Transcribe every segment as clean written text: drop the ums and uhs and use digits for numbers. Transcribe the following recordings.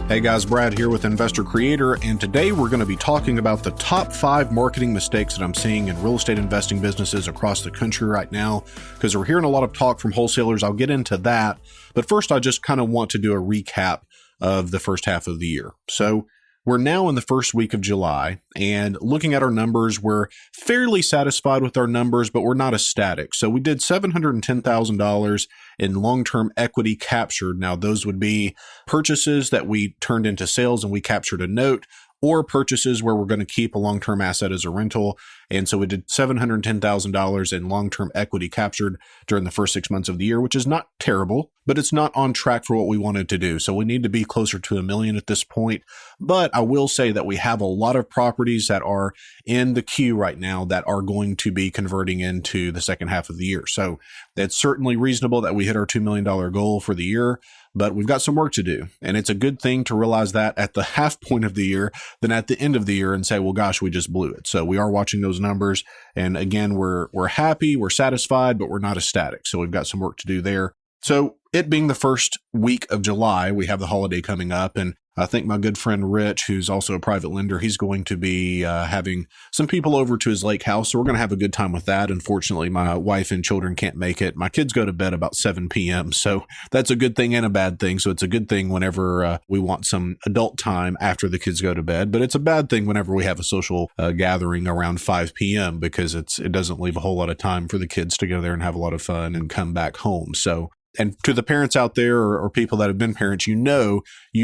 Hey guys, Brad here with Investor Creator, and today we're going to be talking about the top 5 marketing mistakes that I'm seeing in real estate investing businesses across the country right now, because we're hearing a lot of talk from wholesalers. I'll get into that, but first I just kind of want to do a recap of the first half of the year. So we're now in the first week of July, and looking at our numbers, we're fairly satisfied with our numbers, but we're not ecstatic. So we did $710,000 in long-term equity captured. Now, those would be purchases that we turned into sales and we captured a note, or purchases where we're going to keep a long-term asset as a rental. And so we did $710,000 in long-term equity captured during the first 6 months of the year, which is not terrible, but it's not on track for what we wanted to do. So we need to be closer to $1 million at this point. But I will say that we have a lot of properties that are in the queue right now that are going to be converting into the second half of the year. So it's certainly reasonable that we hit our $2 million goal for the year, but we've got some work to do. And it's a good thing to realize that at the half point of the year than at the end of the year and say, well, gosh, we just blew it. So we are watching those numbers. And again, we're happy, we're satisfied, but we're not ecstatic. So we've got some work to do there. So it being the first week of July, we have the holiday coming up, and I think my good friend Rich, who's also a private lender, he's going to be having some people over to his lake house. So we're going to have a good time with that. Unfortunately, my wife and children can't make it. My kids go to bed about 7 p.m. So that's a good thing and a bad thing. So it's a good thing whenever we want some adult time after the kids go to bed. But it's a bad thing whenever we have a social gathering around 5 p.m. because it doesn't leave a whole lot of time for the kids to go there and have a lot of fun and come back home. So, and to the parents out there or people that have been parents, you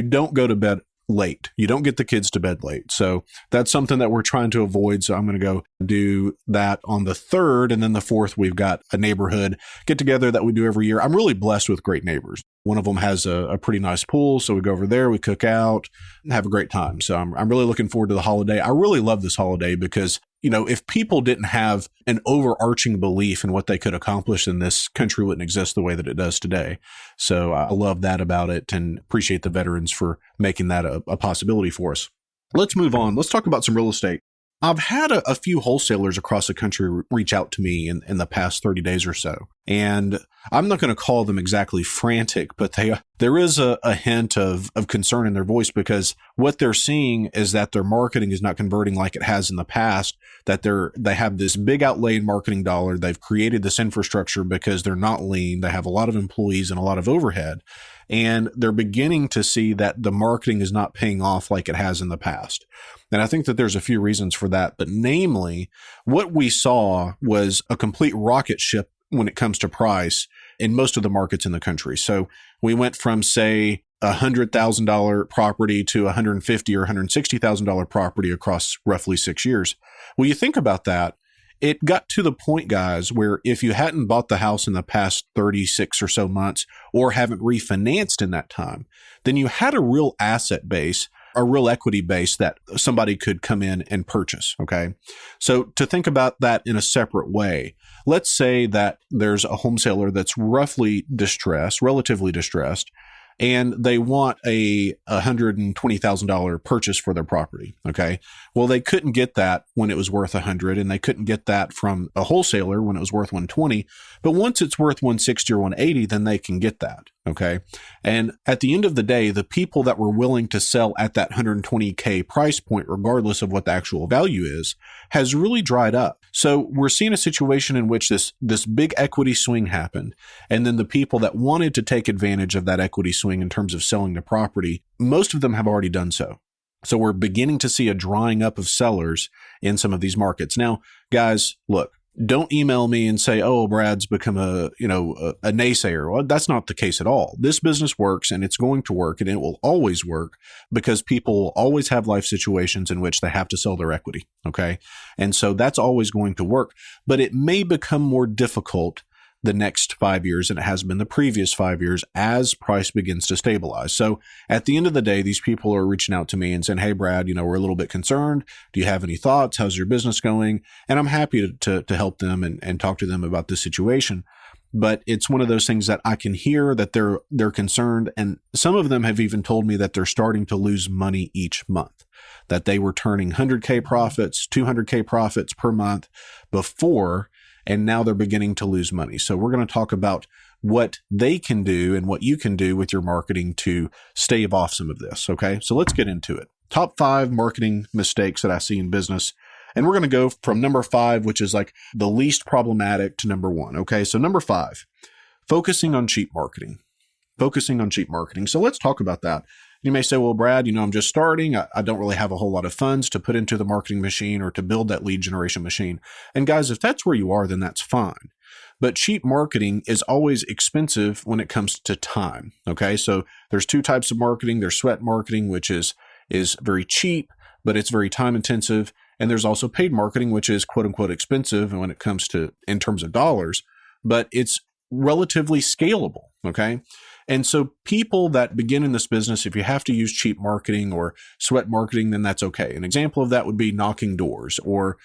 don't go to bed late. You don't get the kids to bed late. So that's something that we're trying to avoid. So I'm going to go do that on the 3rd. And then the 4th, we've got a neighborhood get together that we do every year. I'm really blessed with great neighbors. One of them has a pretty nice pool. So we go over there, we cook out, and have a great time. So I'm really looking forward to the holiday. I really love this holiday because, if people didn't have an overarching belief in what they could accomplish, then this country wouldn't exist the way that it does today. So I love that about it and appreciate the veterans for making that a possibility for us. Let's move on. Let's talk about some real estate. I've had a few wholesalers across the country reach out to me in the past 30 days or so. And I'm not going to call them exactly frantic, but there is a hint of concern in their voice because what they're seeing is that their marketing is not converting like it has in the past, that they have this big outlay in marketing dollar. They've created this infrastructure because they're not lean. They have a lot of employees and a lot of overhead. And they're beginning to see that the marketing is not paying off like it has in the past. And I think that there's a few reasons for that. But namely, what we saw was a complete rocket ship when it comes to price in most of the markets in the country. So we went from, say, $100,000 property to $150,000 or $160,000 property across roughly 6 years. Well, you think about that. It got to the point, guys, where if you hadn't bought the house in the past 36 or so months or haven't refinanced in that time, then you had a real asset base, a real equity base that somebody could come in and purchase. Okay. So to think about that in a separate way, let's say that there's a home seller that's relatively distressed, and they want a $120,000 purchase for their property. Okay. Well, they couldn't get that when it was worth $100, and they couldn't get that from a wholesaler when it was worth $120. But once it's worth $160 or $180, then they can get that. Okay. And at the end of the day, the people that were willing to sell at that $120K price point, regardless of what the actual value is, has really dried up. So we're seeing a situation in which this big equity swing happened. And then the people that wanted to take advantage of that equity swing in terms of selling the property, most of them have already done so. So we're beginning to see a drying up of sellers in some of these markets. Now, guys, look, don't email me and say, oh, Brad's become a naysayer. Well, that's not the case at all. This business works, and it's going to work, and it will always work because people will always have life situations in which they have to sell their equity. Okay. And so that's always going to work, but it may become more difficult the next 5 years than it has been the previous 5 years as price begins to stabilize. So at the end of the day, these people are reaching out to me and saying, hey, Brad, we're a little bit concerned. Do you have any thoughts? How's your business going? And I'm happy to help them and talk to them about this situation. But it's one of those things that I can hear that they're concerned. And some of them have even told me that they're starting to lose money each month, that they were turning 100K profits, 200K profits per month before, and now they're beginning to lose money. So we're going to talk about what they can do and what you can do with your marketing to stave off some of this. Okay, so let's get into it. Top 5 marketing mistakes that I see in business. And we're going to go from number 5, which is like the least problematic, to number 1. Okay, so number 5, focusing on cheap marketing. Focusing on cheap marketing. So let's talk about that. You may say, well, Brad, I'm just starting. I don't really have a whole lot of funds to put into the marketing machine or to build that lead generation machine. And guys, if that's where you are, then that's fine. But cheap marketing is always expensive when it comes to time. Okay, so there's 2 types of marketing. There's sweat marketing, which is very cheap, but it's very time intensive. And there's also paid marketing, which is quote unquote expensive when it comes to in terms of dollars, but it's relatively scalable. Okay. And so people that begin in this business, if you have to use cheap marketing or sweat marketing, then that's okay. An example of that would be knocking doors or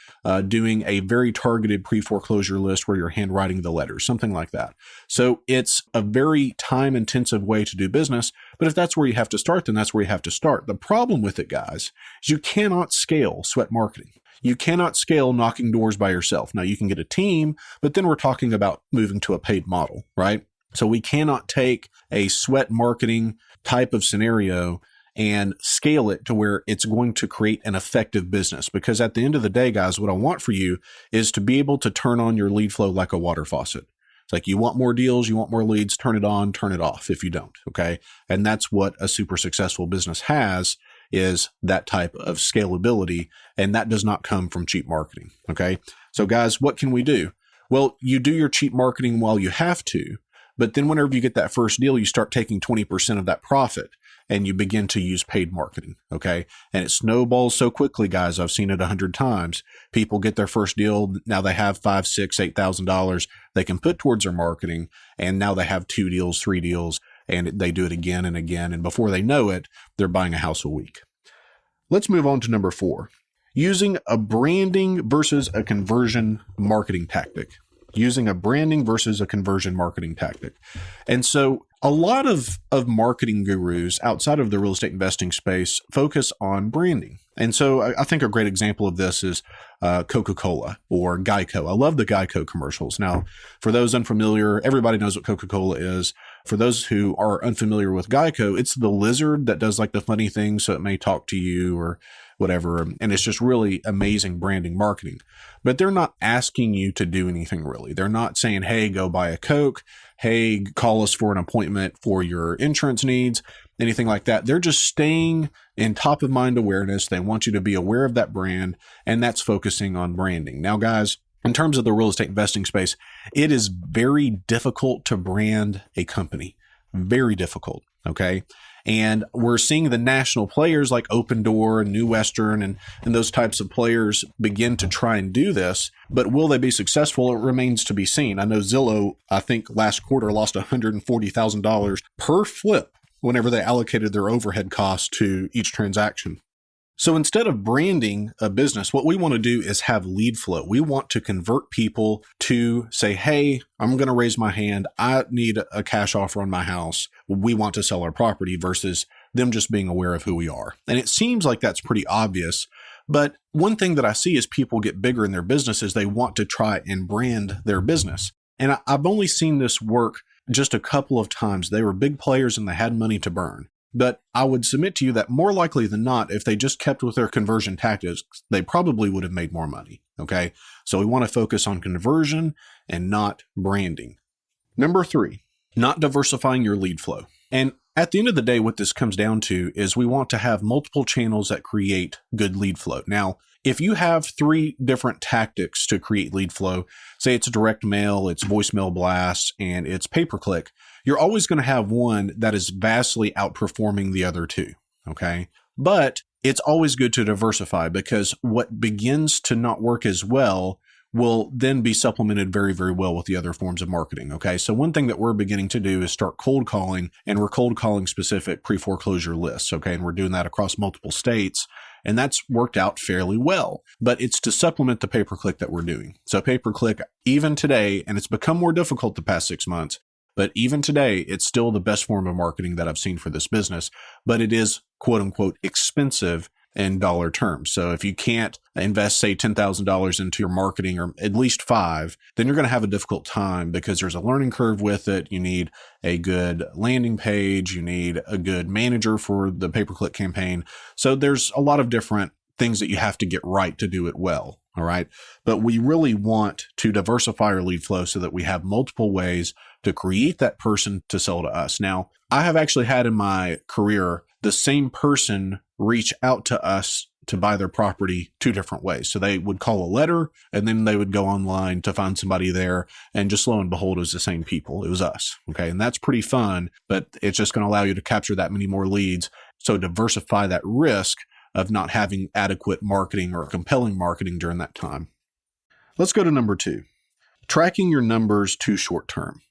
doing a very targeted pre-foreclosure list where you're handwriting the letters, something like that. So it's a very time-intensive way to do business. But if that's where you have to start, then that's where you have to start. The problem with it, guys, is you cannot scale sweat marketing. You cannot scale knocking doors by yourself. Now, you can get a team, but then we're talking about moving to a paid model, right? So we cannot take a sweat marketing type of scenario and scale it to where it's going to create an effective business. Because at the end of the day, guys, what I want for you is to be able to turn on your lead flow like a water faucet. It's like you want more deals, you want more leads, turn it on, turn it off if you don't, okay? And that's what a super successful business has, is that type of scalability, and that does not come from cheap marketing, okay? So guys, what can we do? Well, you do your cheap marketing while you have to, but then whenever you get that first deal, you start taking 20% of that profit and you begin to use paid marketing, okay? And it snowballs so quickly, guys. I've seen it 100 times. People get their first deal. Now they have $5,000, $6,000, $8,000 they can put towards their marketing. And now they have 2 deals, 3 deals, and they do it again and again. And before they know it, they're buying a house a week. Let's move on to number 4, using a branding versus a conversion marketing tactic. Using a branding versus a conversion marketing tactic. And so a lot of marketing gurus outside of the real estate investing space focus on branding. And so I think a great example of this is Coca-Cola or Geico. I love the Geico commercials. Now, for those unfamiliar, everybody knows what Coca-Cola is. For those who are unfamiliar with Geico, it's the lizard that does like the funny things, so it may talk to you or whatever. And it's just really amazing branding marketing. But they're not asking you to do anything really. They're not saying, hey, go buy a Coke. Hey, call us for an appointment for your insurance needs, anything like that. They're just staying in top of mind awareness. They want you to be aware of that brand, and that's focusing on branding. Now, guys, in terms of the real estate investing space, it is very difficult to brand a company. Very difficult. Okay. And we're seeing the national players like Opendoor and New Western and those types of players begin to try and do this. But will they be successful? It remains to be seen. I know Zillow, I think last quarter lost $140,000 per flip whenever they allocated their overhead costs to each transaction. So instead of branding a business, what we want to do is have lead flow. We want to convert people to say, hey, I'm going to raise my hand. I need a cash offer on my house. We want to sell our property, versus them just being aware of who we are. And it seems like that's pretty obvious. But one thing that I see as people get bigger in their businesses, they want to try and brand their business. And I've only seen this work just a couple of times. They were big players and they had money to burn. But I would submit to you that more likely than not, if they just kept with their conversion tactics, they probably would have made more money. Okay. So we want to focus on conversion and not branding. Number 3, not diversifying your lead flow. And at the end of the day, what this comes down to is we want to have multiple channels that create good lead flow. Now, if you have 3 different tactics to create lead flow, say it's direct mail, it's voicemail blasts, and it's pay-per-click, you're always going to have one that is vastly outperforming the other 2. Okay. But it's always good to diversify, because what begins to not work as well will then be supplemented very, very well with the other forms of marketing. Okay. So one thing that we're beginning to do is start cold calling, and we're cold calling specific pre-foreclosure lists. Okay. And we're doing that across multiple states. And that's worked out fairly well, but it's to supplement the pay-per-click that we're doing. So pay-per-click, even today, and it's become more difficult the past 6 months, but even today, it's still the best form of marketing that I've seen for this business, but it is quote unquote expensive in dollar terms. So if you can't invest, say, $10,000 into your marketing, or at least $5,000, then you're going to have a difficult time because there's a learning curve with it. You need a good landing page. You need a good manager for the pay-per-click campaign. So there's a lot of different things that you have to get right to do it well. All right. But we really want to diversify our lead flow so that we have multiple ways to create that person to sell to us. Now, I have actually had in my career the same person reach out to us to buy their property 2 different ways. So they would call a letter and then they would go online to find somebody there. And just lo and behold, it was the same people. It was us. Okay. And that's pretty fun, but it's just going to allow you to capture that many more leads. So diversify that risk of not having adequate marketing or compelling marketing during that time. Let's go to number 2, tracking your numbers too short term.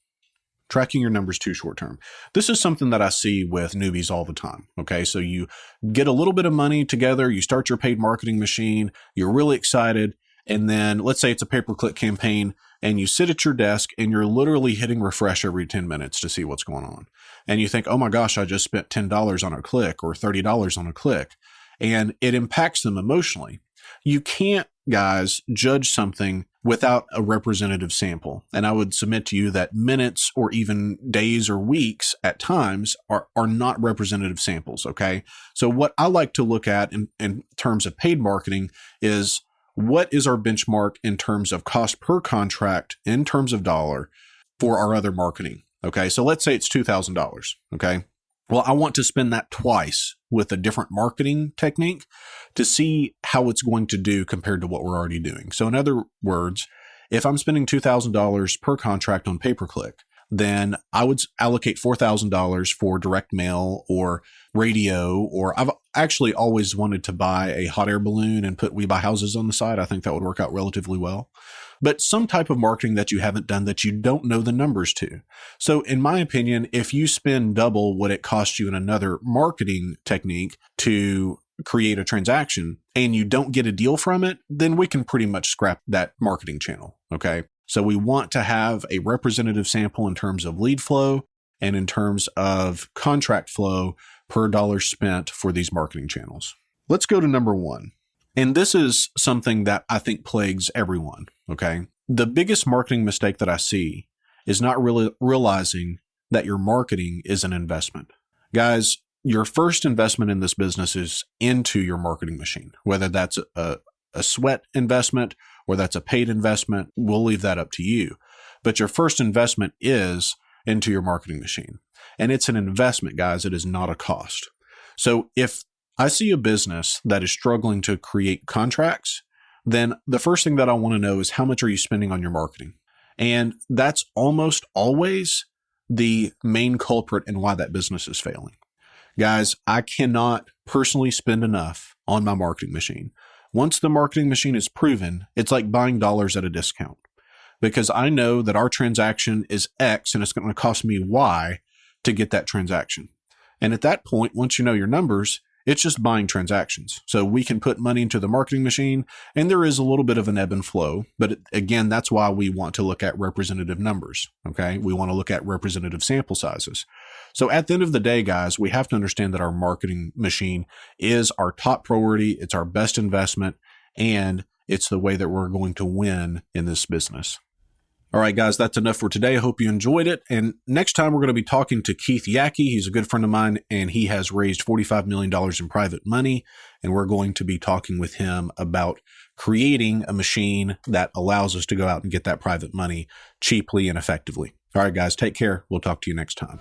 Tracking your numbers too short term. This is something that I see with newbies all the time. Okay. So you get a little bit of money together, you start your paid marketing machine, you're really excited. And then let's say it's a pay-per-click campaign and you sit at your desk and you're literally hitting refresh every 10 minutes to see what's going on. And you think, oh my gosh, I just spent $10 on a click or $30 on a click. And it impacts them emotionally. You can't, guys, judge something without a representative sample. And I would submit to you that minutes or even days or weeks at times are not representative samples, okay? So what I like to look at in terms of paid marketing is what is our benchmark in terms of cost per contract in terms of dollar for our other marketing, okay? So let's say it's $2,000, okay? Well, I want to spend that twice with a different marketing technique to see how it's going to do compared to what we're already doing. So in other words, if I'm spending $2,000 per contract on pay-per-click, then I would allocate $4,000 for direct mail or radio, or I've actually always wanted to buy a hot air balloon and put We Buy Houses on the side. I think that would work out relatively well. But some type of marketing that you haven't done that you don't know the numbers to. So in my opinion, if you spend double what it costs you in another marketing technique to create a transaction and you don't get a deal from it, then we can pretty much scrap that marketing channel. Okay. So we want to have a representative sample in terms of lead flow and in terms of contract flow per dollar spent for these marketing channels. Let's go to number 1. And this is something that I think plagues everyone, okay? The biggest marketing mistake that I see is not really realizing that your marketing is an investment. Guys, your first investment in this business is into your marketing machine, whether that's a sweat investment or that's a paid investment. We'll leave that up to you. But your first investment is into your marketing machine. And it's an investment, guys. It is not a cost. So if I see a business that is struggling to create contracts, then the first thing that I want to know is how much are you spending on your marketing? And that's almost always the main culprit in why that business is failing. Guys, I cannot personally spend enough on my marketing machine. Once the marketing machine is proven, it's like buying dollars at a discount because I know that our transaction is X and it's going to cost me Y to get that transaction. And at that point, once you know your numbers, it's just buying transactions. So we can put money into the marketing machine and there is a little bit of an ebb and flow. But again, that's why we want to look at representative numbers. Okay. We want to look at representative sample sizes. So at the end of the day, guys, we have to understand that our marketing machine is our top priority. It's our best investment and it's the way that we're going to win in this business. All right, guys, that's enough for today. I hope you enjoyed it. And next time we're going to be talking to Keith Yackey. He's a good friend of mine, and he has raised $45 million in private money. And we're going to be talking with him about creating a machine that allows us to go out and get that private money cheaply and effectively. All right, guys, take care. We'll talk to you next time.